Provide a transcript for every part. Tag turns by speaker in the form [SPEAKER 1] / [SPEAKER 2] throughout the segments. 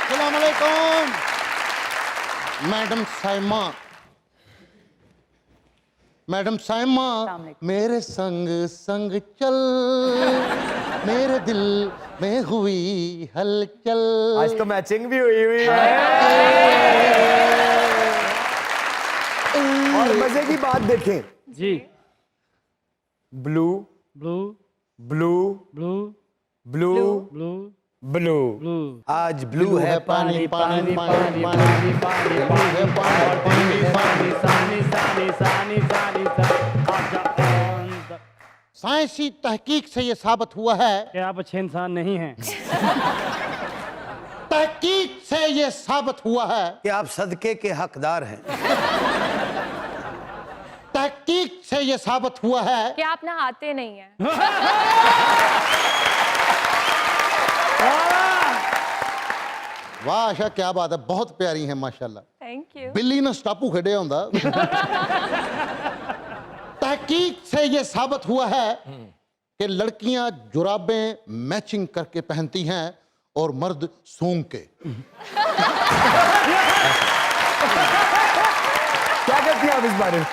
[SPEAKER 1] अस्सलाम वालेकुम madam Saima. Madam Saima मेरे संग संग चल, मेरे दिल में हुई हलचल।
[SPEAKER 2] आज तो मैचिंग भी हुई है। और मजे की बात देखें
[SPEAKER 3] जी।
[SPEAKER 2] Blue
[SPEAKER 3] blue
[SPEAKER 2] blue
[SPEAKER 3] blue
[SPEAKER 2] blue
[SPEAKER 3] blue
[SPEAKER 2] blue
[SPEAKER 3] blue.
[SPEAKER 2] आज ब्लू है
[SPEAKER 1] पानी पानी
[SPEAKER 3] पानी
[SPEAKER 1] पानी
[SPEAKER 3] पानी पानी
[SPEAKER 1] ब्लू है पानी पानी
[SPEAKER 3] सानी सानी सानी सानी
[SPEAKER 1] साइंसी तहकीक से ये साबित हुआ है
[SPEAKER 3] कि आप अच्छे इंसान नहीं हैं।
[SPEAKER 1] तहकीक से ये साबित हुआ है
[SPEAKER 2] कि आप सदके के हकदार हैं।
[SPEAKER 1] तहकीक से ये साबित हुआ है
[SPEAKER 4] कि आप नहाते नहीं हैं।
[SPEAKER 1] वाह आशा क्या बात है, बहुत प्यारी है माशाल्लाह।
[SPEAKER 4] Thank you.
[SPEAKER 1] बिल्ली ने स्टापू खेड़े होंदा। तहकीक से ये साबित हुआ है कि लड़कियां जुराबें मैचिंग करके पहनती हैं और मर्द सूंघ के।
[SPEAKER 2] क्या कहती हैं आप इस बारे में?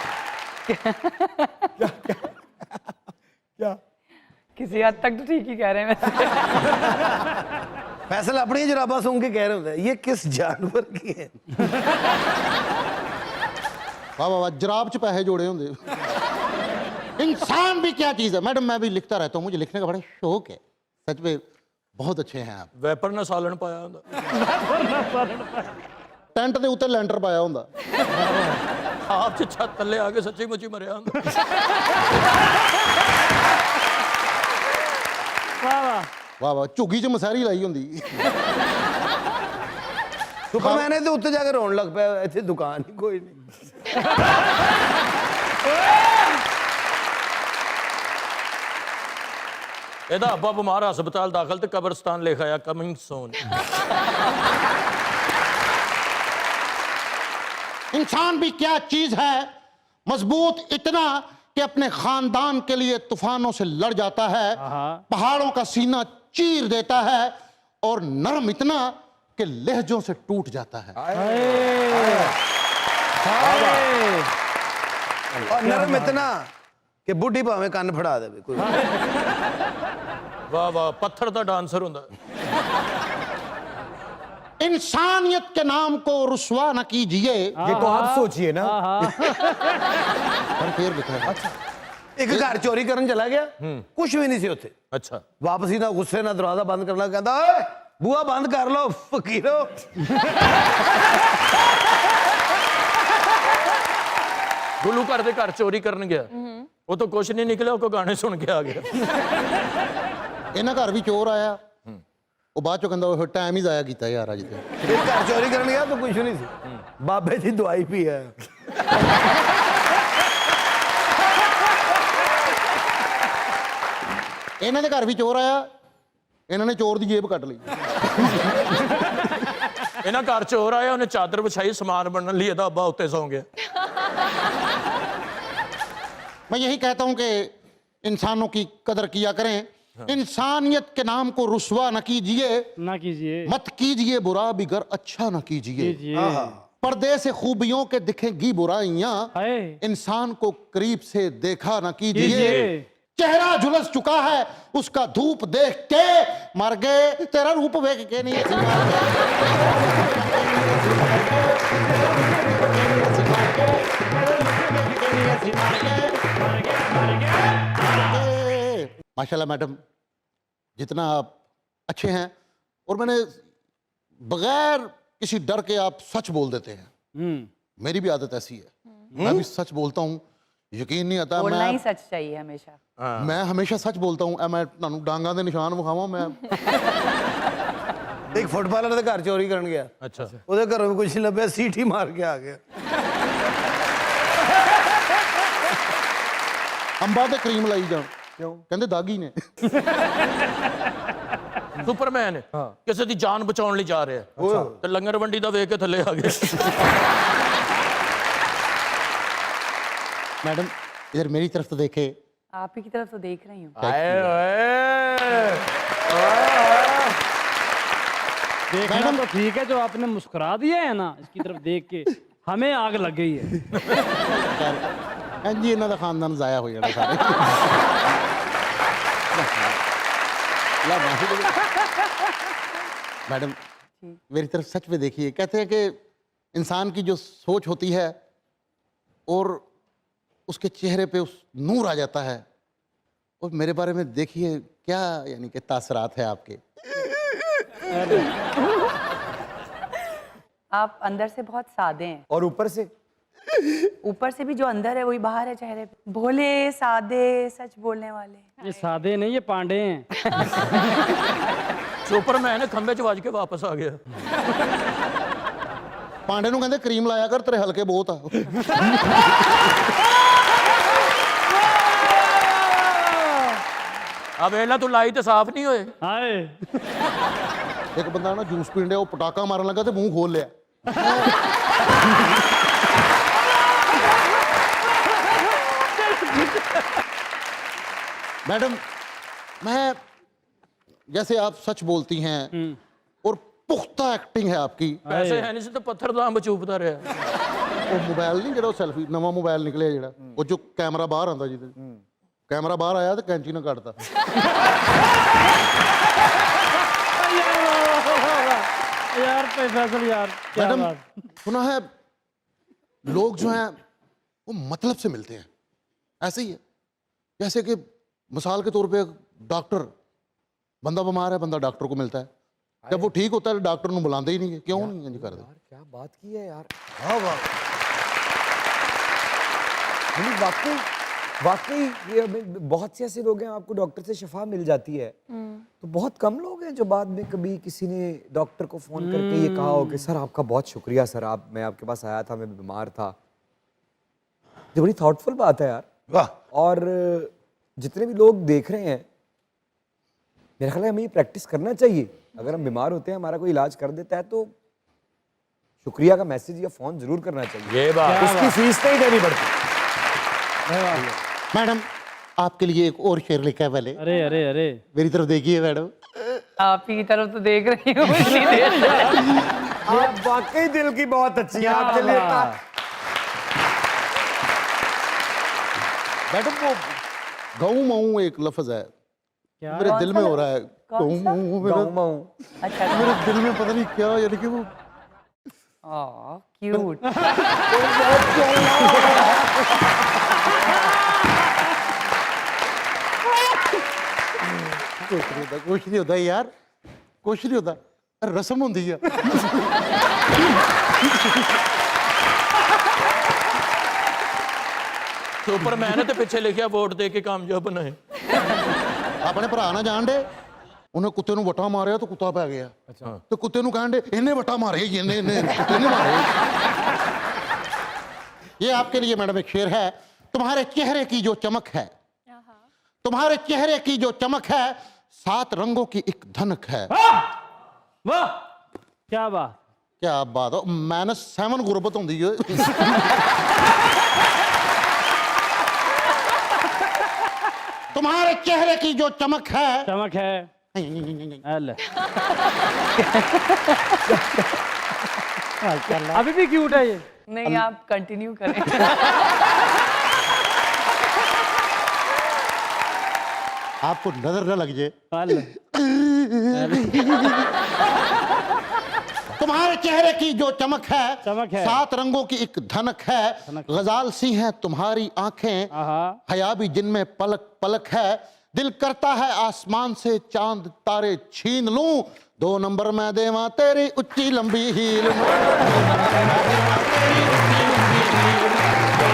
[SPEAKER 2] क्या
[SPEAKER 5] किसी हद तक तो ठीक ही कह रहे हैं वैसे।
[SPEAKER 2] फैसल अपनी जुराबा सूंघ के कह रहे होते हैं, ये किस जानवर की है?
[SPEAKER 1] वाह वाह वाह, जराब च पैसे जोड़े होंगे। इंसान भी क्या चीज है। मैडम मैं भी लिखता रहता हूँ, मुझे लिखने का बड़ा शौक है। सच में बहुत अच्छे हैं आप।
[SPEAKER 6] ਵੈਪਰ ਨਾਲ ਸਾਲਣ ਪਾਇਆ ਹੁੰਦਾ।
[SPEAKER 1] ਟੈਂਟ ਦੇ ਉੱਤੇ ਲੈਂਟਰ ਪਾਇਆ ਹੁੰਦਾ।
[SPEAKER 6] ਆਪ ਚ ਛੱਤ ਥੱਲੇ ਆ ਕੇ ਸੱਚੀ ਮੁੱਚੀ ਮਰਿਆ ਹੁੰਦਾ।
[SPEAKER 1] ਵਾਹ ਵਾਹ, ਝੁੱਗੀ 'ਚ ਮਸਾਰੀ ਲਾਈ ਹੁੰਦੀ।
[SPEAKER 2] सुपरमैन ने तो उत्ते जाके रोन लग पाया, इतने दुकान ही कोई नहीं।
[SPEAKER 6] ਇਹਦਾ ਅੱਬਾ ਬਿਮਾਰ ਹਸਪਤਾਲ ਦਾਖਲ ਤੇ ਕਬਰਸਤਾਨ ਲਿਖ ਆਇਆ ਕਮਿੰਗ ਸੂਨ।
[SPEAKER 1] इंसान भी क्या चीज है, मजबूत इतना कि अपने खानदान के लिए तूफानों से लड़ जाता है, पहाड़ों का सीना चीर देता है, और नरम इतना कि लहजों से टूट जाता है।
[SPEAKER 2] और नरम इतना कि बुढ़ी भावे कान फड़ा दे कोई।
[SPEAKER 6] ਵਾਹ ਵਾਹ, ਪੱਥਰ ਦਾ ਡਾਂਸਰ ਹੁੰਦਾ।
[SPEAKER 1] इंसानियत के नाम को रुस्वा न कीजिए।
[SPEAKER 2] ये तो आप सोचिए ना।
[SPEAKER 1] फिर लिखा है।
[SPEAKER 2] एक घर चोरी करन चला गया, कुछ भी नहीं सी उत्थे।
[SPEAKER 6] ਅੱਛਾ
[SPEAKER 2] वापसी ना गुस्से ना दरवाजा बंद कर लगा, कहता ओए बुआ बंद कर लो फकीरो।
[SPEAKER 6] ਗੁੱਲੂ ਘਰ ਦੇ ਘਰ ਚੋਰੀ ਕਰਨ ਗਿਆ, ਉਹ ਤੋਂ ਕੁਝ ਨਹੀਂ ਨਿਕਲਿਆ, ਉਹ ਕੋ ਗਾਣੇ ਸੁਣ ਕੇ ਆ ਗਿਆ।
[SPEAKER 1] ਇਹਨਾਂ ਘਰ ਵੀ ਚੋਰ ਆਇਆ, ਉਹ ਬਾਅਦ ਚੋਂ ਕਹਿੰਦਾ ਉਹ ਟਾਈਮ ਹੀ ਜ਼ਾਇਆ ਕੀਤਾ ਯਾਰ ਅੱਜ ਤੇ।
[SPEAKER 2] एक घर चोरी करन गया तो कुछ नहीं सी, बाबे दी दवाई पी है।
[SPEAKER 1] ਇਹਨਾਂ ਦੇ ਘਰ ਵੀ ਚੋਰ ਆਇਆ, ਇਹਨਾਂ ਨੇ ਚੋਰ ਦੀ ਜੇਬ ਕੱਟ ਲਈ।
[SPEAKER 6] ਇਹਨਾਂ ਘਰ ਚੋਰ ਆਇਆ, ਉਹਨੇ ਚਾਦਰ ਵਿਛਾਈ ਸਮਾਨ ਬਣਨ ਲਈ, ਇਹਦਾ ਅੱਬਾ ਉੱਤੇ ਸੌਂ ਗਿਆ।
[SPEAKER 1] मैं यही कहता हूं कि इंसानों की कदर किया करें। इंसानियत के नाम को रुस्वा न कीजिए,
[SPEAKER 3] ना कीजिए,
[SPEAKER 1] मत कीजिए बुरा बिगर अच्छा न कीजिए।
[SPEAKER 3] कीजिए।
[SPEAKER 1] पर्दे से खूबियों के दिखेंगी बुराइयां,
[SPEAKER 3] हाय
[SPEAKER 1] इंसान को करीब से देखा न कीजिए।
[SPEAKER 3] कीजिए।
[SPEAKER 1] चेहरा झुलस चुका है उसका धूप देख के, मर गए तेरा रूप देख के नहीं। माशाल्लाह मैडम, जितना आप अच्छे हैं, और मैंने बगैर किसी डर के आप सच बोल देते हैं। मेरी भी आदत ऐसी है, मैं भी सच बोलता हूँ, यकीन नहीं आता।
[SPEAKER 5] बोलना ही
[SPEAKER 1] मैं
[SPEAKER 5] सच चाहिए हमेशा।
[SPEAKER 1] मैं हमेशा सच बोलता हूँ। मैं ਤੁਹਾਨੂੰ ਡਾਂਗਾਂ ਦੇ ਨਿਸ਼ਾਨ ਵਿਖਾਵਾਂ। मैं
[SPEAKER 2] एक फुटबॉलर दे घर चोरी करन गया,
[SPEAKER 6] ਅੱਛਾ
[SPEAKER 2] ਉਹਦੇ ਘਰੋਂ ਵੀ ਕੁਝ ਨਹੀਂ ਲੱਭਿਆ, ਸੀਟ ਹੀ ਮਾਰ ਕੇ ਆ ਗਿਆ।
[SPEAKER 1] ਅੰਬਾਂ ਤੇ ਕਰੀਮ ਲਾਈ ਜਾਣ, ਕਿਉਂ ਕਹਿੰਦੇ ਦਾਗੀ ਨੇ।
[SPEAKER 6] ਸੁਪਰਮੈਨ ਕਿਸੇ ਦੀ ਜਾਨ ਬਚਾਉਣ ਲਈ ਜਾ ਰਿਹਾ ਤੇ ਲੰਗਰ ਵੰਡੀ ਦਾ ਵੇਖ ਕੇ ਥੱਲੇ ਆ ਗਿਆ।
[SPEAKER 1] मैडम इधर मेरी तरफ तो देखे।
[SPEAKER 5] आप ही की तरफ तो देख रही हूँ।
[SPEAKER 6] आए ओए
[SPEAKER 3] देखना तो ठीक है, जो आपने मुस्कुरा दिया है ना इसकी तरफ देख के हमें आग लग गई है।
[SPEAKER 1] जी इन्हों का खानदान जाया हो जाना सारे। ला माफी दे दो। मैडम मेरी तरफ सच में देखिए, कहते हैं कि इंसान की जो सोच होती है और उसके चेहरे पे उस नूर आ जाता है। और मेरे बारे में देखिए क्या यानी कि तासरात है आपके।
[SPEAKER 5] आप अंदर से बहुत सादे हैं,
[SPEAKER 2] और ऊपर से
[SPEAKER 5] ऊपर से भी जो अंदर है वही बाहर है चेहरे पे। भोले सादे सच बोलने वाले।
[SPEAKER 3] ये सादे नहीं, ये पांडे हैं।
[SPEAKER 6] सुपरमैन ने खंबे च वज के वापस आ गया।
[SPEAKER 1] पांडे नूं कहंदे क्रीम लाया कर, तेरे हल्के बहुत आ।
[SPEAKER 6] अब वेला तू लाई तो साफ नहीं होए।
[SPEAKER 3] हाय
[SPEAKER 1] एक बंदा ना जूस पीन डया, वो पटाखा मारन लगा तो मुंह खोल लिया। मैडम मैं जैसे आप सच बोलती हैं और पुख्ता एक्टिंग है आपकी।
[SPEAKER 6] पैसे है नहीं तो पत्थर दाम चूपता रहा।
[SPEAKER 1] ਉਹ ਮੋਬਾਈਲ ਨਹੀਂ ਜਿਹੜਾ ਸੈਲਫੀ ਨਵਾਂ ਮੋਬਾਈਲ ਨਿਕਲਿਆ ਜਿਹੜਾ ਉਹ ਜੋ ਕੈਮਰਾ ਬਾਹਰ ਆਉਂਦਾ ਜਿਹਦੇ ਕੈਮਰਾ ਬਾਹਰ ਆਇਆ ਤੇ ਕੈਂਚੀ ਨਾਲ ਕੱਟਦਾ।
[SPEAKER 3] यार फैसल यार क्या
[SPEAKER 1] मैडम
[SPEAKER 3] बात।
[SPEAKER 1] सुना है लोग जो हैं वो मतलब से मिलते हैं, ऐसे ही है जैसे कि मिसाल के तौर पे डॉक्टर, बंदा बीमार है, बंदा डॉक्टर को मिलता है, जब वो ठीक होता है डॉक्टर को बुलाते ही नहीं है। क्यों नहीं है करते?
[SPEAKER 2] क्या बात की है यार, वाह वाह। नहीं, वाकई वाकई ये बहुत से ऐसे लोग हैं आपको डॉक्टर से शिफा मिल जाती है, तो बहुत कम लोग हैं जो बाद में कभी किसी ने डॉक्टर को फोन करके ये कहा हो कि सर आपका बहुत शुक्रिया सर, आप मैं आपके पास आया था, मैं बीमार था। ये बड़ी थॉटफुल बात है यार।
[SPEAKER 1] वाह।
[SPEAKER 2] और जितने भी लोग देख रहे हैं मेरा ख्याल है हमें ये प्रैक्टिस करना चाहिए। अगर हम बीमार होते हैं, हमारा कोई इलाज कर देता है तो शुक्रिया का मैसेज या फोन जरूर करना चाहिए।
[SPEAKER 6] ये बात
[SPEAKER 2] इसकी फीस नहीं देनी पड़ती।
[SPEAKER 1] मैडम आपके लिए एक और शेर लिखा है पहले,
[SPEAKER 3] अरे अरे अरे
[SPEAKER 1] मेरी तरफ देखिए मैडम।
[SPEAKER 5] आप ही की तरफ तो देख रही हूँ इतनी देर से।
[SPEAKER 2] आप वाकई दिल की बहुत अच्छी है, आपके लिए
[SPEAKER 1] मैडम वो गऊ मऊ एक लफ्ज है
[SPEAKER 3] क्या?
[SPEAKER 1] मेरे दिल में हो रहा है।
[SPEAKER 5] कौन
[SPEAKER 1] गऊ
[SPEAKER 5] सा?
[SPEAKER 1] मऊ मेरा
[SPEAKER 2] गाँव में हूँ।
[SPEAKER 5] अच्छा
[SPEAKER 1] मेरे दिल में पता नहीं क्या यानी कि वो
[SPEAKER 5] क्यूट।
[SPEAKER 1] कुछ नहीं होता यार, कुछ नहीं होता, रस्म होती है।
[SPEAKER 6] सुपरमैन ने तो पीछे लिखा वोट दे के कामयाब बनाए।
[SPEAKER 1] अपने भरा ना जान दे, उन्हें कुत्ते नूं वटा मारिया तो कुत्ता पै गया।
[SPEAKER 6] अच्छा
[SPEAKER 1] तो कुत्ते नूं कहन दे इन्हें वटा मारे, इन्हें मारे। ये आपके लिए मैडम एक शेर है। तुम्हारे चेहरे की जो चमक है, तुम्हारे चेहरे की जो चमक है, 7 रंगों की एक धनक है।
[SPEAKER 3] वाह क्या बात।
[SPEAKER 1] क्या बात हो, -7 गुरबत होंदी है। तुम्हारे चेहरे की जो चमक है
[SPEAKER 3] अल्ले। अभी भी क्यूट है ये।
[SPEAKER 5] नहीं आप कंटिन्यू करें।
[SPEAKER 1] आपको नजर न लग जाए।
[SPEAKER 3] अल्ले।
[SPEAKER 1] तुम्हारे चेहरे की जो चमक है,
[SPEAKER 3] चमक है।
[SPEAKER 1] 7 रंगों की एक धनक है। गजाल सी हैं तुम्हारी आंखें,
[SPEAKER 3] आहा।
[SPEAKER 1] हया भी जिनमें पलक पलक है। दिल करता है आसमान से चांद तारे छीन लूं, 2 नंबर में देवा तेरी उच्ची लंबी हील।